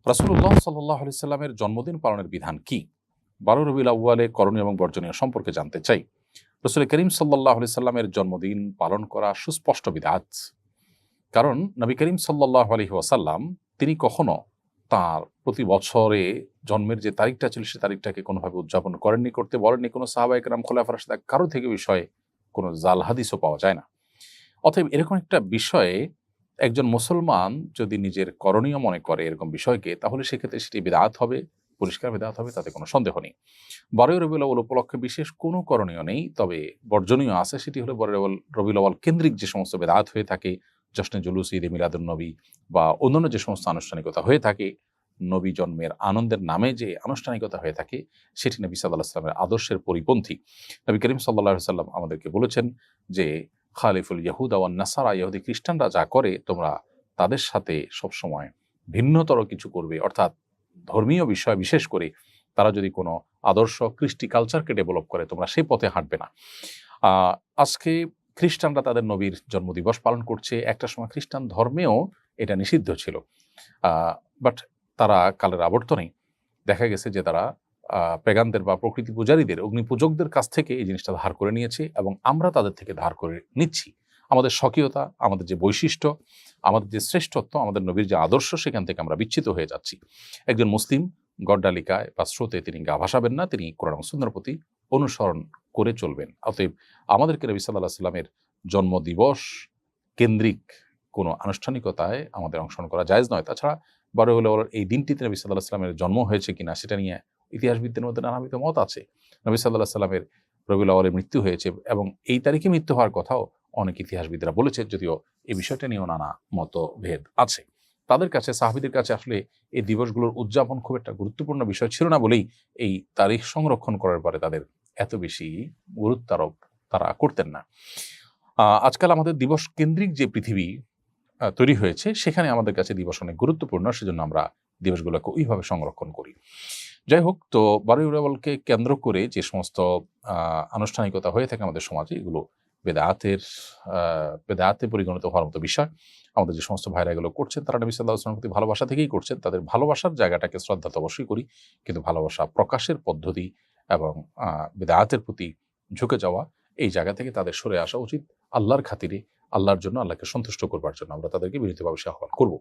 রাসূলুল্লাহ সাল্লাল্লাহু আলাইহি সাল্লামের জন্মদিন পালনের বিধান কি? ১২ রবিউল আউয়ালে করণীয় এবং বর্জনীয় সম্পর্কে জানতে চাই। রাসূল করিম সাল্লাল্লাহু আলাইহি সাল্লামের জন্মদিন পালন করা সুস্পষ্ট বিদআত। কারণ নবী করিম সাল্লাল্লাহু আলাইহি ওয়াসাল্লাম তিনি কখনো তাঁর প্রতি বছরে জন্মের যে তারিখটা ছিল সে তারিখটাকে কোনোভাবে উদযাপন করেননি, করতে বলেননি। কোনো সাহাবায়ে কেরাম, খোলাফায়ে রাশিদিন কারো থেকে বিষয়ে কোনো জাল হাদিসও পাওয়া যায় না। অতএব এরকম একটা বিষয়ে একজন মুসলমান যদি নিজের করণীয় মনে করে এরকম বিষয়কে, তাহলে সেক্ষেত্রে সেটি বিদআত হবে, পরিষ্কার বিদআত হবে, তাতে কোনো সন্দেহ নেই। ১২ রবিউল আউয়াল উপলক্ষে বিশেষ কোনো করণীয় নেই, তবে বর্জনীয় আছে। সেটি হলো ১২ রবিউল আউয়াল কেন্দ্রিক যে সমস্ত বিদআত হয়ে থাকে, জশ্নে জুলুস, ঈদে মিলাদুন্নবী বা অন্যান্য যে সমস্ত আনুষ্ঠানিকতা হয়ে থাকে, নবী জন্মের আনন্দের নামে যে আনুষ্ঠানিকতা হয়ে থাকে, সেটি নবী সাল্লাল্লাহু আলাইহি ওয়াসাল্লামের আদর্শের পরিপন্থী। নবী করিম সাল্লাল্লাহু আলাইহি ওয়াসাল্লাম আমাদেরকে বলেছেন যে, খালিফুল ইয়াহুদা ওয়ান নাসারা, ইহুদি খ্রিস্টানরা যা করে তোমরা তাদের সাথে সবসময় ভিন্নতর কিছু করবে। অর্থাৎ ধর্মীয় বিষয় বিশেষ করে তারা যদি কোনো আদর্শ কৃষ্টি কালচারকে ডেভেলপ করে, তোমরা সেই পথে হাঁটবে না। আজকে খ্রিস্টানরা তাদের নবীর জন্মদিবস পালন করছে। একটা সময় খ্রিস্টান ধর্মেও এটা নিষিদ্ধ ছিল। বাট তারা কালের আবর্তনে দেখা গেছে যে তারা পেগানদের বা প্রকৃতি পূজারীদের, অগ্নি পূজকদের কাছ থেকে এই জিনিসটা ধার করে নিয়েছে এবং আমরা তাদের থেকে ধার করে নিচ্ছি। আমাদের স্বকীয়তা, আমাদের যে বৈশিষ্ট্য, আমাদের যে শ্রেষ্ঠত্ব, আমাদের নবীর যে আদর্শ, সেখান থেকে আমরা বিচ্যুত হয়ে যাচ্ছি। একজন মুসলিম গড্ডালিকায় বা স্রোতে তিনি গা ভাসাবেন না, তিনি কোরআন ও সুন্নাহর প্রতি অনুসরণ করে চলবেন। অতএব আমাদেরকে নবী সাল্লাল্লাহু আলাইহি সাল্লামের জন্মদিবস কেন্দ্রিক কোনো আনুষ্ঠানিকতায় আমাদের অংশগ্রহণ করা জায়েজ নয়। তাছাড়া ১২ রবিউল আউয়াল এই দিনটিতে নবী সাল্লাল্লাহু আলাইহি সাল্লামের জন্ম হয়েছে কিনা সেটা নিয়ে ইতিহাসবিদদের মধ্যে নানাবিধ মত আছে। নবী সাল্লাল্লাহু আলাইহি সাল্লামের রবিউল আউয়ালে মৃত্যু হয়েছে এবং এই তারিখে মৃত্যু হওয়ার কথাও অনেক ইতিহাসবিদরা বলেছেন, যদিও এই বিষয়টা নিয়েও নানা মতভেদ আছে। তাদের কাছে, সাহাবীদের কাছে আসলে এই দিবসগুলোর উদযাপন খুব একটা গুরুত্বপূর্ণ বিষয় ছিল না বলেই এই তারিখ সংরক্ষণ করার পরে তাদের এত বেশি গুরুত্ব আরোপ তারা করতেন না। আজকাল আমাদের দিবস কেন্দ্রিক যে পৃথিবী তৈরি হয়েছে, সেখানে আমাদের কাছে দিবস অনেক গুরুত্বপূর্ণ, সেজন্য আমরা দিবসগুলোকে ওইভাবে সংরক্ষণ করি। যাই হোক, তো ১২ রবিউল আউয়ালকে কেন্দ্র করে যে সমস্ত আনুষ্ঠানিকতা হয়ে থাকে আমাদের সমাজে, এগুলো বেদাতে পরিগণিত হওয়ার মতো বিষয়। আমাদের যে সমস্ত ভাইরা এগুলো করছেন, তারা নবী সাল্লাল্লাহু আলাইহি ওয়াসাল্লামের প্রতি ভালোবাসা থেকেই করছেন। তাদের ভালোবাসার জায়গাটাকে শ্রদ্ধা তো অবশ্যই করি, কিন্তু ভালোবাসা প্রকাশের পদ্ধতি এবং বেদাতের প্রতি ঝুঁকে যাওয়া, এই জায়গা থেকে তাদের সরে আসা উচিত। আল্লাহর খাতিরে, আল্লাহর জন্য, আল্লাহকে সন্তুষ্ট করবার জন্য আমরা তাদেরকে বিনীতভাবে আহ্বান করব।